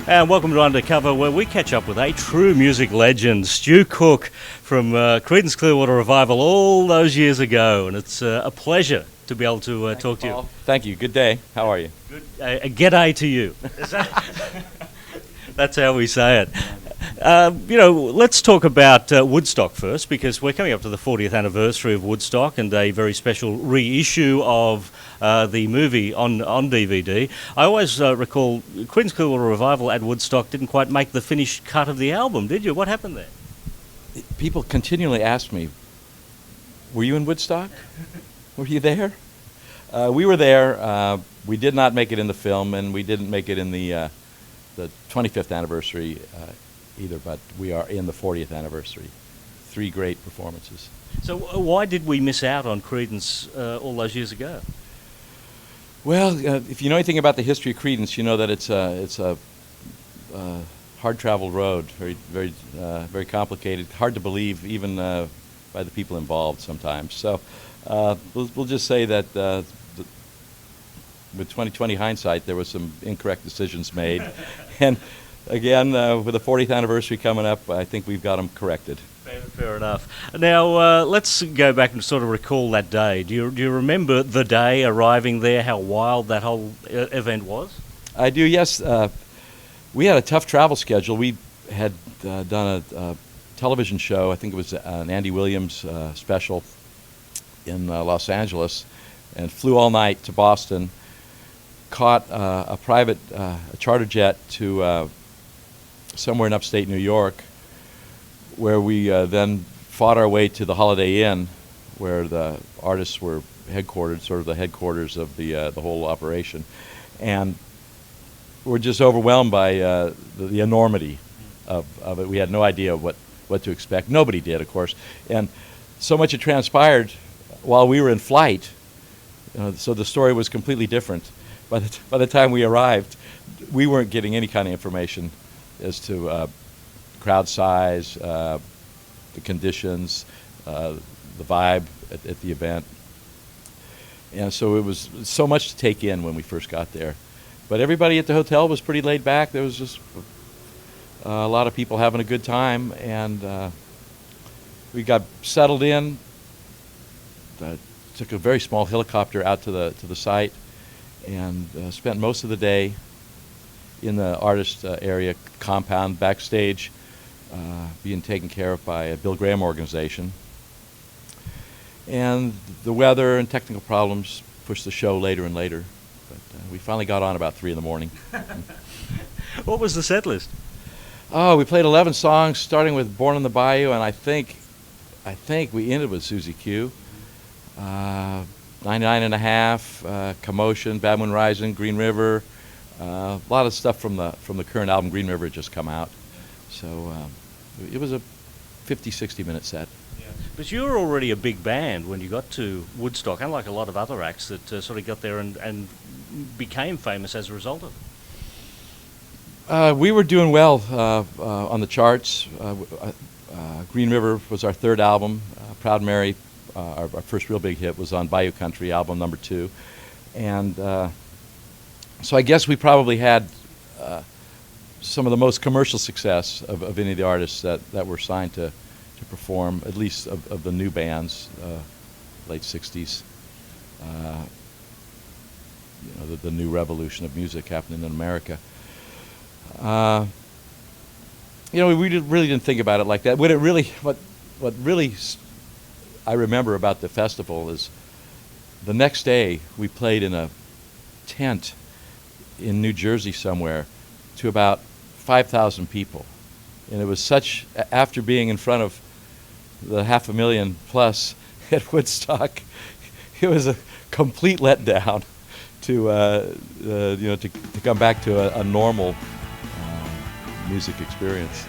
And welcome to Undercover, where we catch up with a true music legend, Stu Cook from Creedence Clearwater Revival all those years ago. And it's a pleasure to be able to talk to you. Thank you. Good day. How are you? Good. A g'day to you. That's how we say it. Let's talk about Woodstock first, because we're coming up to the 40th anniversary of Woodstock and a very special reissue of the movie on DVD. I always recall Creedence Clearwater Revival at Woodstock didn't quite make the finished cut of the album, did you? What happened there? People continually ask me, were you in Woodstock? Were you there? We were there. We did not make it in the film, and we didn't make it in the 25th anniversary either, but we are in the 40th anniversary. 3 great performances. So why did we miss out on Creedence all those years ago? Well, if you know anything about the history of Creedence, you know that it's a hard-traveled road, very complicated, hard to believe even by the people involved sometimes. So we'll just say that with 20/20 hindsight, there was some incorrect decisions made, and again, with the 40th anniversary coming up, I think we've got them corrected. Fair enough. Now, let's go back and sort of recall that day. Do you remember the day arriving there, how wild that whole event was? I do, yes. We had a tough travel schedule. We had done a television show, I think it was an Andy Williams special in Los Angeles, and flew all night to Boston, caught a private charter jet to somewhere in upstate New York, where we then fought our way to the Holiday Inn, where the artists were headquartered, sort of the headquarters of the whole operation, and we're just overwhelmed by the enormity of it. We had no idea what to expect. Nobody did, of course, and so much had transpired while we were in flight. So the story was completely different. By the time we arrived, we weren't getting any kind of information as to crowd size, the conditions, the vibe at the event. And so it was so much to take in when we first got there. But everybody at the hotel was pretty laid back. There was just a lot of people having a good time, and we got settled in. Took a very small helicopter out to the site, and spent most of the day in the artist area compound backstage, being taken care of by a Bill Graham organization. And the weather and technical problems pushed the show later and later, but we finally got on about 3 in the morning. What was the set list? Oh, we played 11 songs, starting with Born on the Bayou, and I think we ended with Susie Q. 99 and a Half, Commotion, Bad Moon Rising, Green River, a lot of stuff from the current album. Green River had just come out, so it was a 50-60 minute set. Yeah. But you were already a big band when you got to Woodstock, unlike a lot of other acts that sort of got there and became famous as a result of it. We were doing well on the charts. Green River was our 3rd album. Proud Mary, our first real big hit, was on Bayou Country, album number 2. And so I guess we probably had some of the most commercial success of any of the artists that were signed to perform, at least of the new bands, late 60s. The new revolution of music happening in America. We really didn't think about it like that. What really I remember about the festival is the next day we played in a tent in New Jersey somewhere to about 5,000 people. And it was after being in front of the 500,000 plus at Woodstock, it was a complete letdown to come back to a normal music experience.